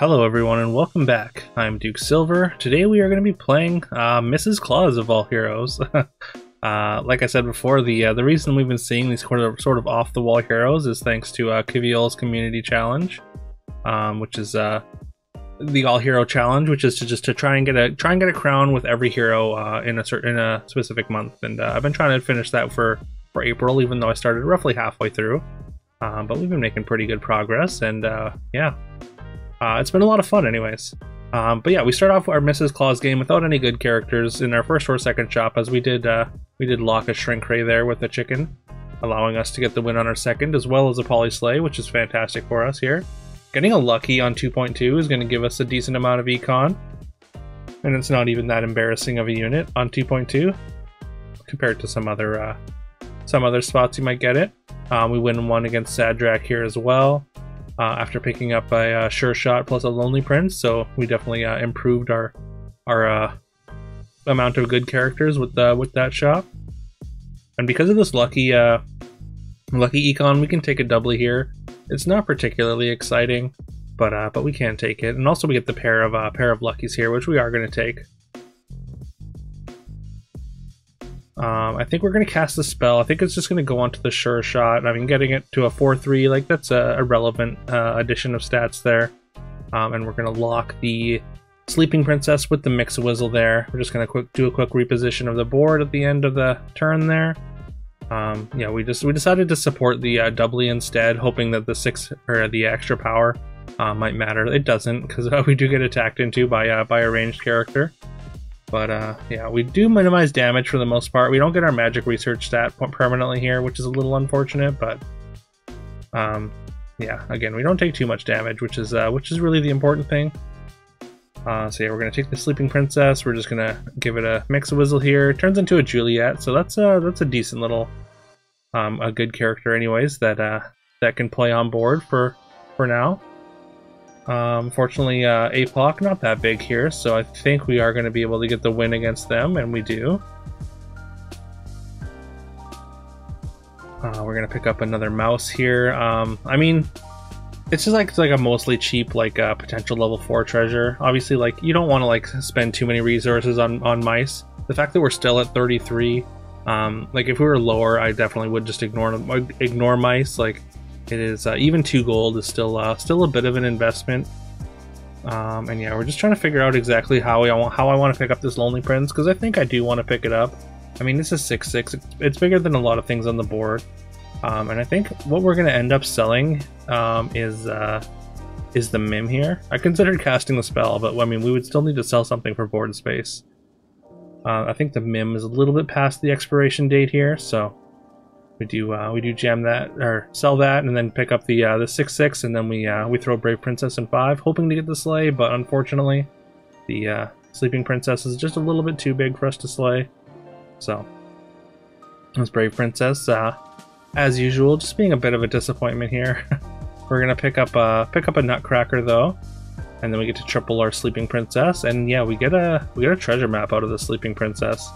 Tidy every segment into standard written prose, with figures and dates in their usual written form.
Hello everyone and welcome back. I'm Duke Silver. Today we are going to be playing Mrs. Claus of all heroes. Like I said before, the reason we've been seeing these sort of off-the-wall heroes is thanks to Kiviol's community challenge, which is the all-hero challenge, which is to try and get a crown with every hero in a specific month. And I've been trying to finish that for April, even though I started roughly halfway through. But we've been making pretty good progress, and yeah. It's been a lot of fun anyways. But yeah, we start off our Mrs. Claus game without any good characters in our first or second shop, as we did lock a Shrink Ray there with a chicken, allowing us to get the win on our second, as well as a Poly Slay, which is fantastic for us here. Getting a Lucky on 2.2 is going to give us a decent amount of econ, and it's not even that embarrassing of a unit on 2.2 compared to some other spots you might get it. We win one against Sadrak here as well. After picking up a Sure Shot plus a Lonely Prince, so we definitely improved our amount of good characters with that shop. And because of this lucky econ, we can take a doubly here. It's not particularly exciting, but we can take it. And also we get the pair of luckies here, which we are going to take. I think we're going to cast the spell. I think it's just going to go onto the Sure Shot. I mean, getting it to a 4-3, like, that's a relevant addition of stats there. And we're going to lock the Sleeping Princess with the Mix-a-Wizzle there. We're just going to do a quick reposition of the board at the end of the turn there. Yeah, we decided to support the doubly instead, hoping that the the extra power might matter. It doesn't, because we do get attacked into by a ranged character. But yeah, we do minimize damage for the most part. We don't get our magic research stat permanently here, which is a little unfortunate, but yeah, again, we don't take too much damage, which is really the important thing. So yeah, we're gonna take the Sleeping Princess. We're just gonna give it a Mix-a-Wizzle here. It turns into a Juliet, so that's a decent little a good character anyways that can play on board for now. Fortunately, APOC not that big here, so I think we are going to be able to get the win against them, and we do. We're going to pick up another mouse here. I mean, it's just like a mostly cheap potential level 4 treasure. Obviously, you don't want to spend too many resources on mice. The fact that we're still at 33, if we were lower, I definitely would just ignore mice. It is even 2 gold is still a bit of an investment, and yeah, we're just trying to figure out exactly how I want to pick up this Lonely Prince, because I think I do want to pick it up. I mean, this is 6/6. It's bigger than a lot of things on the board, and I think what we're going to end up selling is the Mim here. I considered casting the spell, but I mean, we would still need to sell something for board space. I think the Mim is a little bit past the expiration date here, so. We do jam that or sell that, and then pick up the 6/6, and then we throw Brave Princess in 5, hoping to get the slay, but unfortunately, the Sleeping Princess is just a little bit too big for us to slay. So, this Brave Princess, as usual, just being a bit of a disappointment here. We're gonna pick up a Nutcracker though, and then we get to triple our Sleeping Princess, and yeah, we get a treasure map out of the Sleeping Princess.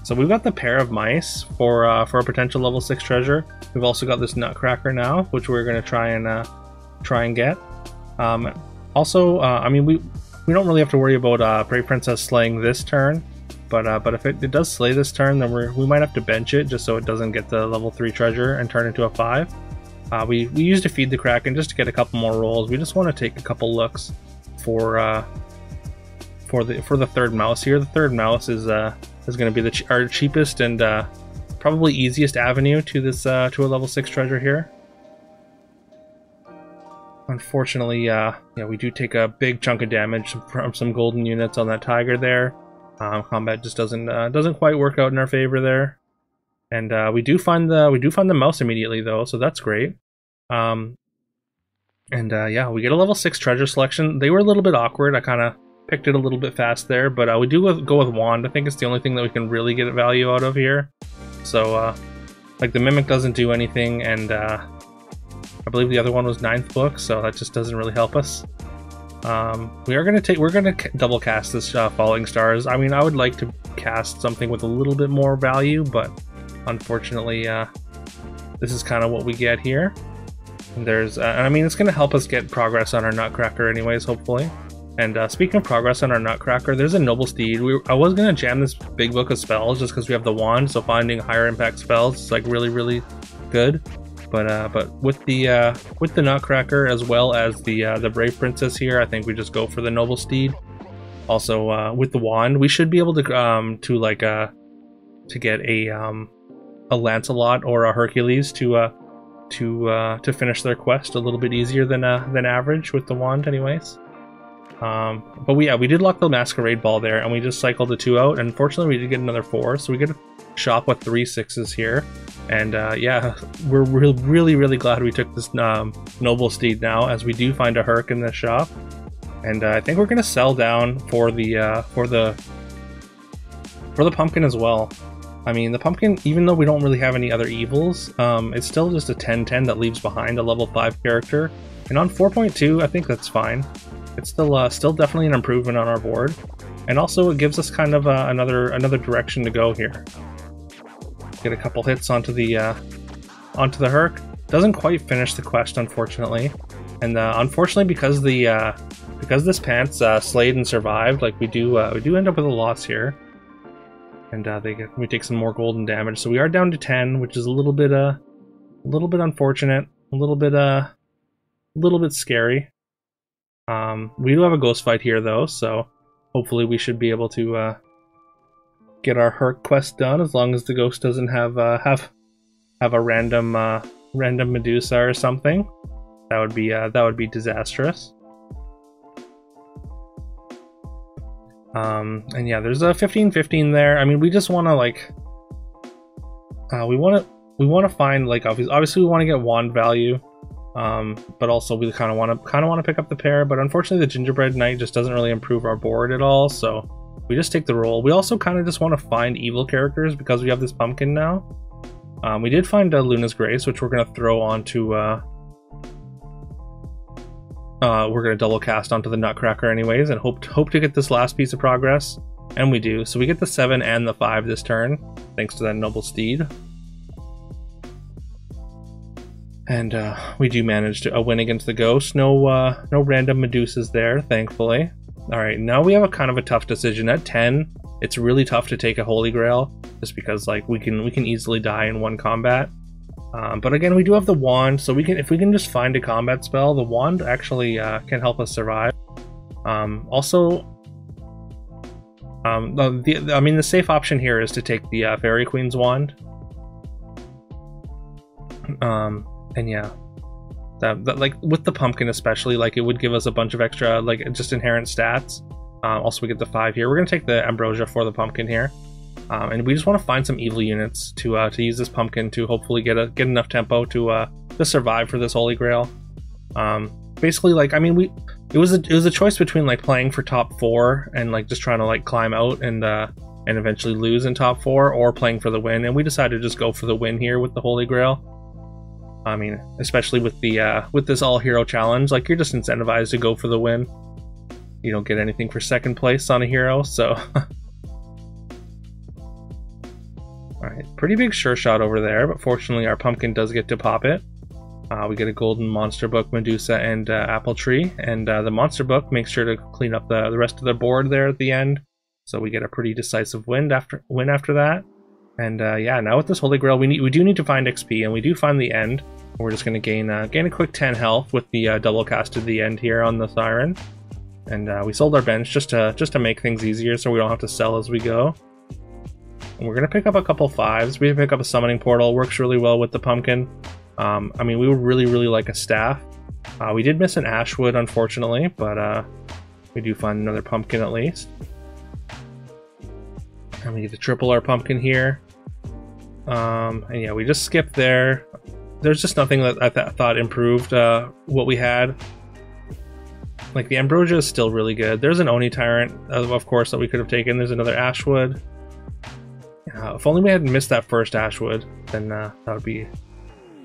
So we've got the pair of mice for a potential level 6 treasure. We've also got this Nutcracker now, which we're going to try and get. Also, I mean, we don't really have to worry about Brave Princess slaying this turn, but if it does slay this turn, then we might have to bench it just so it doesn't get the level 3 treasure and turn into a 5. We used to feed the Kraken just to get a couple more rolls. We just want to take a couple looks for the third mouse here. The third mouse is going to be our cheapest and probably easiest avenue to this to a level 6 treasure here. Unfortunately, yeah, we do take a big chunk of damage from some golden units on that tiger there. Combat just doesn't quite work out in our favor there, and we do find the mouse immediately though, so that's great. And yeah, we get a level 6 treasure selection. They were a little bit awkward. I kind of picked it a little bit fast there, but we do go with Wand. I think it's the only thing that we can really get value out of here. So, the Mimic doesn't do anything, and I believe the other one was 9th book, so that just doesn't really help us. We're gonna double cast this Falling Stars. I mean, I would like to cast something with a little bit more value, but unfortunately, this is kind of what we get here. There's, I mean, it's going to help us get progress on our Nutcracker anyways, hopefully. And speaking of progress on our Nutcracker, there's a Noble Steed. I was going to jam this big book of spells just because we have the wand, so finding higher impact spells is like really, really good. But with the Nutcracker as well as the Brave Princess here, I think we just go for the Noble Steed. Also, with the wand, we should be able to get a Lancelot or a Hercules to finish their quest a little bit easier than average with the wand, anyways. But we did lock the Masquerade Ball there, and we just cycled the 2 out. And unfortunately, we did get another 4, so we get a shop with 3 6s here. And yeah, we're really glad we took this Noble Steed now, as we do find a Herc in this shop. And I think we're gonna sell down for the pumpkin as well. I mean, the pumpkin, even though we don't really have any other evils, it's still just a 10/10 that leaves behind a level 5 character. And on 4.2, I think that's fine. It's still definitely an improvement on our board, and also it gives us kind of another direction to go here. Get a couple hits onto the Herc. Doesn't quite finish the quest, unfortunately, and unfortunately because this Pants slayed and survived, like we do end up with a loss here, and we take some more golden damage, so we are down to 10, which is a little bit unfortunate, a little bit scary. We do have a ghost fight here though, so hopefully we should be able to get our Herc quest done, as long as the ghost doesn't have a random Medusa or something. That would be disastrous. And yeah, there's a 15-15 there. I mean, we just want to like we want to find, like, obviously we want to get wand value. But also we kind of want to pick up the pair, but unfortunately the Gingerbread Knight just doesn't really improve our board at all, so we just take the roll. We also kind of just want to find evil characters because we have this pumpkin now. We did find Luna's Grace, which we're going to throw onto we're going to double cast onto the Nutcracker anyways, and hope to get this last piece of progress, and we do. So we get the 7 and the 5 this turn thanks to that Noble Steed. And we do manage to win against the ghost. No random Medusas there, thankfully. All right, now we have a kind of a tough decision. At 10, it's really tough to take a Holy Grail, just because like we can easily die in one combat. But again, we do have the wand, so if we can just find a combat spell, the wand actually can help us survive. Also, I mean, the safe option here is to take the Fairy Queen's wand. And yeah, that like with the pumpkin especially, like it would give us a bunch of extra, like, just inherent stats. Also we get the 5 here. We're gonna take the Ambrosia for the pumpkin here, and we just want to find some evil units to use this pumpkin to hopefully get enough tempo to survive for this Holy Grail. Basically, like, I mean, it was a choice between like playing for top 4 and like just trying to like climb out and eventually lose in top 4, or playing for the win, and we decided to just go for the win here with the Holy Grail. I mean, especially with this all-hero challenge, like, you're just incentivized to go for the win. You don't get anything for second place on a hero, so... Alright, pretty big sure shot over there, but fortunately our pumpkin does get to pop it. We get a golden Monster Book, Medusa, and Apple Tree, and the Monster Book makes sure to clean up the rest of the board there at the end, so we get a pretty decisive win after that. And yeah, now with this Holy Grail, we do need to find XP, and we do find the end. We're just going to gain a quick 10 health with the double cast to the end here on the Siren. And we sold our bench just to make things easier, so we don't have to sell as we go. And we're going to pick up a couple 5s. We pick up a Summoning Portal, works really well with the pumpkin. I mean, we would really like a staff. We did miss an Ashwood, unfortunately, but we do find another pumpkin at least. And we get to triple our pumpkin here. And yeah, we just skipped there. There's just nothing that I thought improved what we had. Like, the Ambrosia is still really good. There's an Oni Tyrant, of course, that we could have taken. There's another Ashwood. If only we hadn't missed that first Ashwood, then that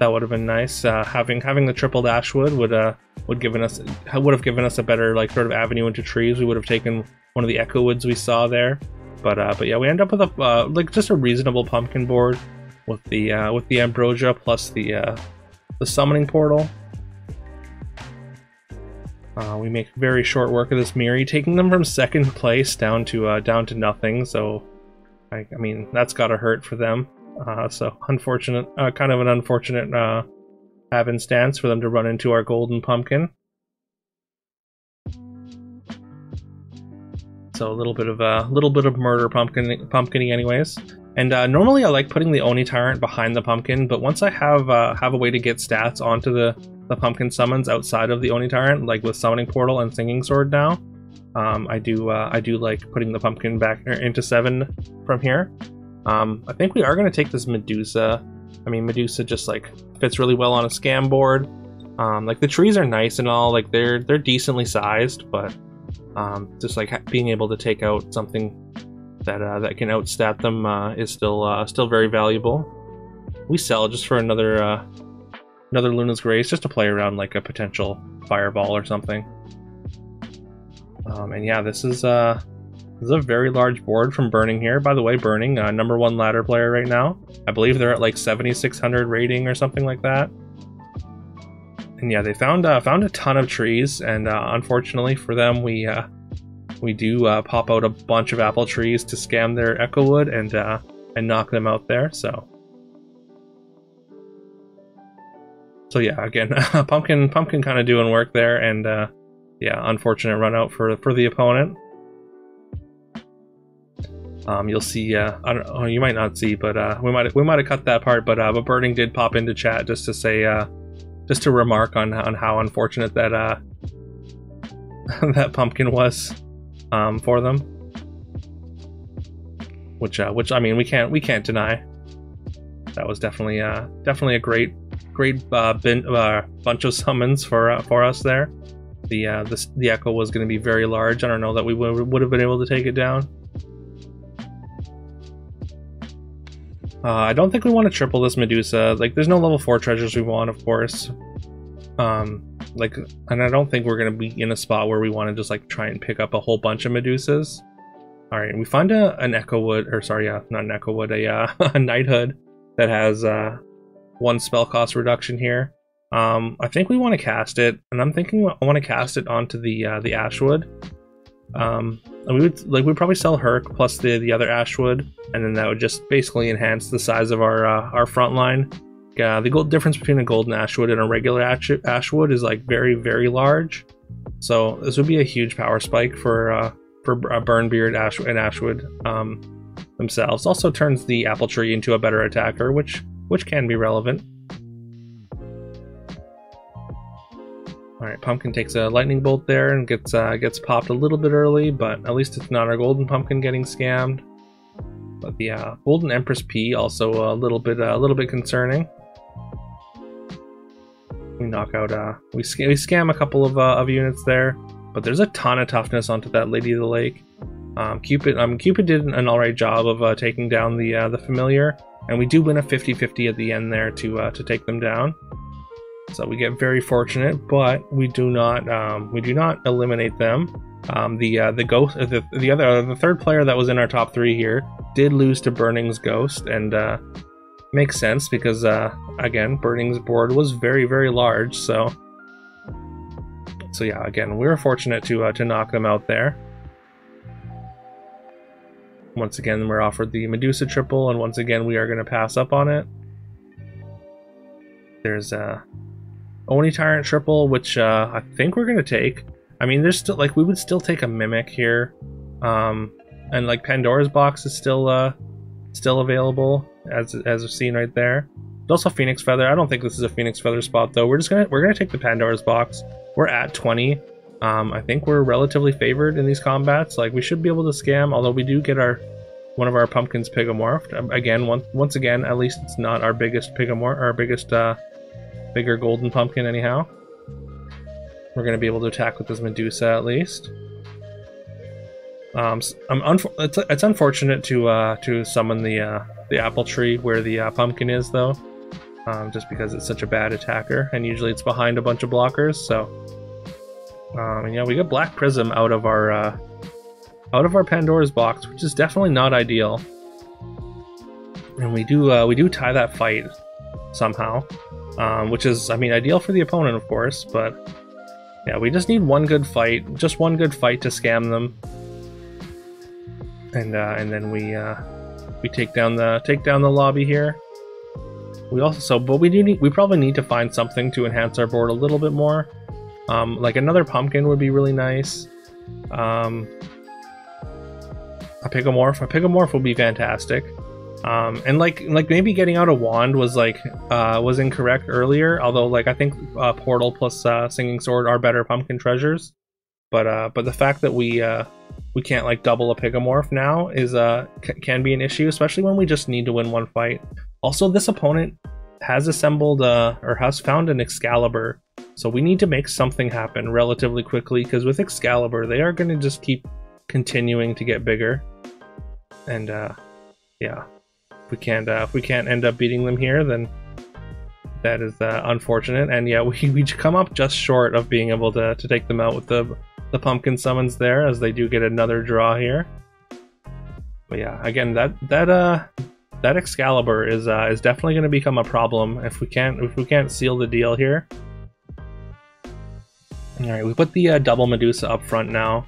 would have been nice. Having the tripled Ashwood would have given us a better, like, sort of avenue into trees. We would have taken one of the Echo Woods we saw there. But yeah, we end up with a like just a reasonable pumpkin board with the Ambrosia plus the Summoning Portal. We make very short work of this Miri, taking them from second place down to nothing. So, I mean, that's gotta hurt for them. So unfortunate, kind of an unfortunate happenstance for them to run into our golden pumpkin. So a little bit of murder pumpkining anyways. And normally I like putting the Oni Tyrant behind the pumpkin, but once I have a way to get stats onto the pumpkin summons outside of the Oni Tyrant, like with Summoning Portal and Singing Sword now, I do like putting the pumpkin back into 7 from here. I think we are going to take this Medusa. I mean, Medusa just like fits really well on a scam board. Like the trees are nice and all, like they're decently sized, but just like being able to take out something that can outstat them is still very valuable. We sell just for another Luna's Grace, just to play around like a potential fireball or something. And yeah, this is a very large board from Burning here. By the way, Burning, #1 ladder player right now. I believe they're at like 7,600 rating or something like that. And yeah, they found a ton of trees, and unfortunately for them, we do pop out a bunch of apple trees to scam their Echo Wood and knock them out there. So yeah, again, pumpkin kind of doing work there, and yeah, unfortunate run out for the opponent. You'll see. I don't know, you might not see, but we might have cut that part. But Burning did pop into chat just to say, just to remark on how unfortunate that that pumpkin was for them. Which I mean, we can't deny. That was definitely a great bunch of summons for us there. The Echo was going to be very large. I don't know that we would have been able to take it down. I don't think we want to triple this Medusa. Like, there's no level 4 treasures we want, of course. Like, and I don't think we're gonna be in a spot where we want to just like try and pick up a whole bunch of Medusas. All right, we find an Echo Wood, or sorry, not an Echo Wood, a Knighthood that has 1 spell cost reduction here. I think we want to cast it, and I'm thinking I want to cast it onto the Ashwood. And we'd probably sell Herc plus the other Ashwood, and then that would just basically enhance the size of our front line. The difference between a golden Ashwood and a regular Ashwood is like very, very large. So this would be a huge power spike for Burnbeard and Ashwood themselves. Also turns the apple tree into a better attacker, which can be relevant. Alright, Pumpkin takes a lightning bolt there and gets popped a little bit early, but at least it's not our golden pumpkin getting scammed. But the golden Empress P also a little bit concerning. We knock out we scam a couple of units there, but there's a ton of toughness onto that Lady of the Lake. Cupid did an alright job of taking down the familiar, and we do win a 50-50 at the end there to take them down. So we get very fortunate, but we do not eliminate them. The third player that was in our top 3 here did lose to Burning's Ghost, and makes sense because again, Burning's board was very, very large. So yeah, again, we were fortunate to knock them out there. Once again, we're offered the Medusa triple, and once again, we are going to pass up on it. There's Oni Tyrant triple, which I think we're gonna take. I mean, there's still like we would still take a Mimic here, and like Pandora's Box is still available as we've seen right there. There's also Phoenix Feather. I don't think this is a Phoenix Feather spot though. We're gonna take the Pandora's Box. We're at 20. I think we're relatively favored in these combats. Like we should be able to scam, although we do get one of our pumpkins Pigomorphed. Again, once again, at least it's not our biggest Pigomorph, our biggest bigger golden pumpkin anyhow. We're going to be able to attack with this Medusa at least. It's unfortunate to summon the apple tree where the pumpkin is though, just because it's such a bad attacker, and usually it's behind a bunch of blockers. So yeah, we got Black Prism out of our Pandora's Box, which is definitely not ideal, and we do tie that fight somehow. Which is, I mean, ideal for the opponent, of course, but Yeah, we just need one good fight, just one good fight to scam them, and then we take down the lobby here. But we probably need to find something to enhance our board a little bit more. Like another pumpkin would be really nice. A pigomorph would be fantastic. And like maybe getting out a wand was was incorrect earlier. Although like I think portal plus singing sword are better pumpkin treasures. But the fact that we can't like double a pigomorph now is can be an issue, especially when we just need to win one fight. Also, this opponent has assembled or has found an Excalibur, so we need to make something happen relatively quickly, because with Excalibur they are going to just keep continuing to get bigger. And yeah, if we can't end up beating them here, then that is unfortunate. And yeah, we come up just short of being able to take them out with the pumpkin summons there, as they do get another draw here. But yeah, again, that Excalibur is definitely going to become a problem if we can't seal the deal here. All right, we put the double Medusa up front now,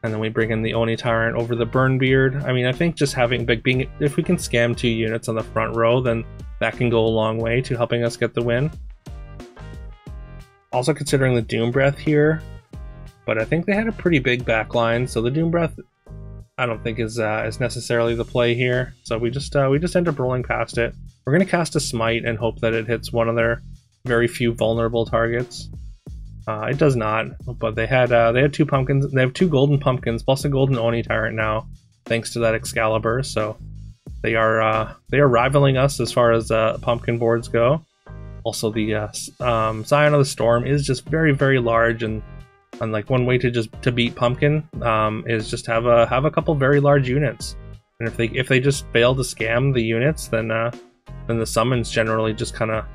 and then we bring in the Oni Tyrant over the Burnbeard. I mean, I think just having if we can scam 2 units on the front row, then that can go a long way to helping us get the win. Also considering the Doom Breath here, but I think they had a pretty big backline, so the Doom Breath I don't think is necessarily the play here. So we just end up rolling past it. We're gonna cast a Smite and hope that it hits one of their very few vulnerable targets. It does not, but they had 2 pumpkins. They have 2 golden pumpkins plus a golden Oni Tyrant now, thanks to that Excalibur. So they are rivaling us as far as pumpkin boards go. Also, the Scion of the Storm is just very, very large, and like one way to beat pumpkin is just have a couple very large units. And if they just fail to scam the units, then the summons generally just kind of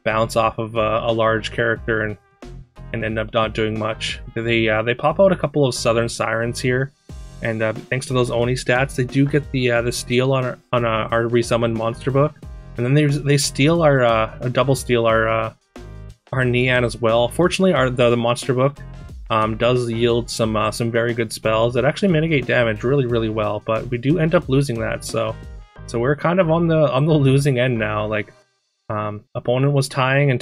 bounce off of a large character and end up not doing much. They pop out a couple of Southern Sirens here, and thanks to those Oni stats, they do get the steal on our resummoned monster book, and then they steal our double steal our Neon as well. Fortunately, the monster book does yield some very good spells that actually mitigate damage really, really well, but we do end up losing that. So we're kind of on the losing end now. Like opponent was tying, and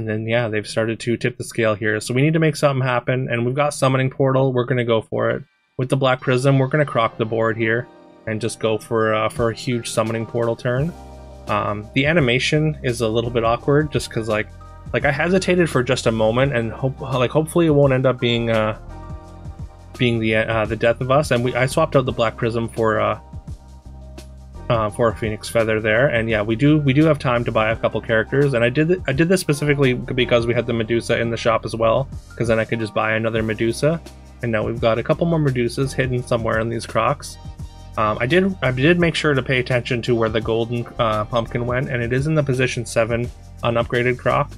then yeah, they've started to tip the scale here. So we need to make something happen, and we've got Summoning Portal. We're gonna go for it with the Black Prism. We're gonna crock the board here and just go for a huge Summoning Portal turn. The animation is a little bit awkward, just because like I hesitated for just a moment, and hopefully it won't end up being the death of us. And I swapped out the Black Prism for a Phoenix Feather there, and yeah, we do have time to buy a couple characters. And I did this specifically because we had the Medusa in the shop as well, because then I could just buy another Medusa. And now we've got a couple more Medusas hidden somewhere in these crocs. I did make sure to pay attention to where the golden pumpkin went, and it is in the position 7 unupgraded croc.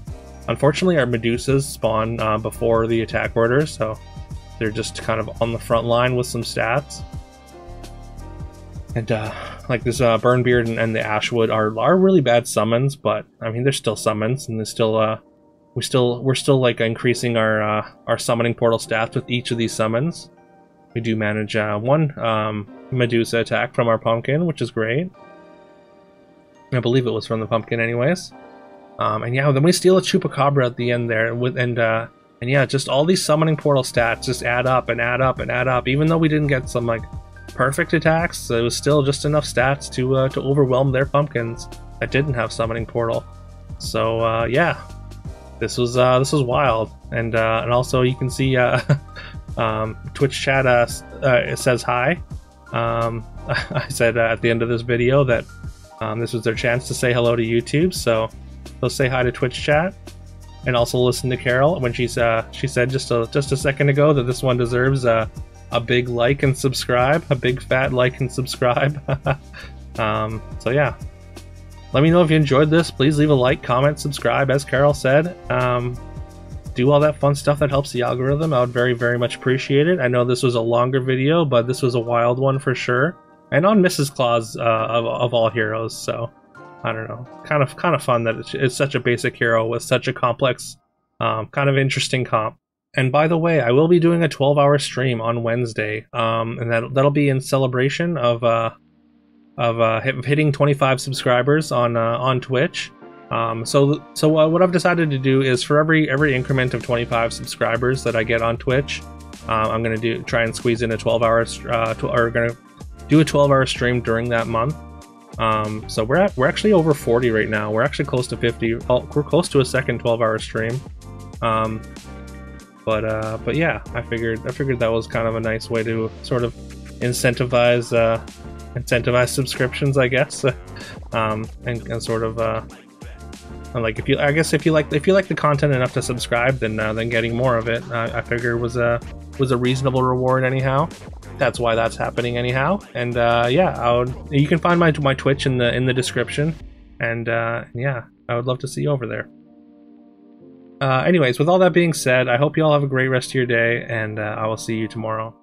Unfortunately, our Medusas spawn before the attack order, so they're just kind of on the front line with some stats. And like this Burnbeard and the Ashwood are really bad summons, but I mean they're still summons, and they're still we're still like increasing our summoning portal stats with each of these summons. We do manage one Medusa attack from our pumpkin, which is great. I believe it was from the pumpkin, anyways. And yeah, then we steal a Chupacabra at the end there, and yeah, just all these summoning portal stats just add up and add up and add up. Even though we didn't get some like perfect attacks, it was still just enough stats to overwhelm their pumpkins that didn't have summoning portal. So yeah, this was wild. And also you can see Twitch chat it says hi. I said at the end of this video that this was their chance to say hello to YouTube, so they'll say hi to Twitch chat, and also listen to Carol when she said just a second ago that this one deserves a big like and subscribe, a big fat like and subscribe. So yeah, let me know if you enjoyed this. Please leave a like, comment, subscribe, as Carol said. Do all that fun stuff that helps the algorithm. I would very, very much appreciate it. I know this was a longer video, but this was a wild one for sure, and on Mrs. Claus of all heroes. So I don't know, kind of fun that it's such a basic hero with such a complex Kind of interesting comp. And by the way, I will be doing a 12-hour stream on Wednesday, and that'll be in celebration of hitting 25 subscribers on Twitch. So what I've decided to do is for every increment of 25 subscribers that I get on Twitch, I'm gonna try and squeeze in a 12-hour or gonna do a 12-hour stream during that month. So we're actually over 40 right now. We're actually close to 50. We're close to a second 12-hour stream. But yeah, I figured that was kind of a nice way to sort of incentivize subscriptions, I guess, and sort of like if you like the content enough to subscribe, then getting more of it, I figured was a reasonable reward anyhow. That's why that's happening anyhow. And yeah, you can find my Twitch in the description, and yeah, I would love to see you over there. Anyways, with all that being said, I hope you all have a great rest of your day, and I will see you tomorrow.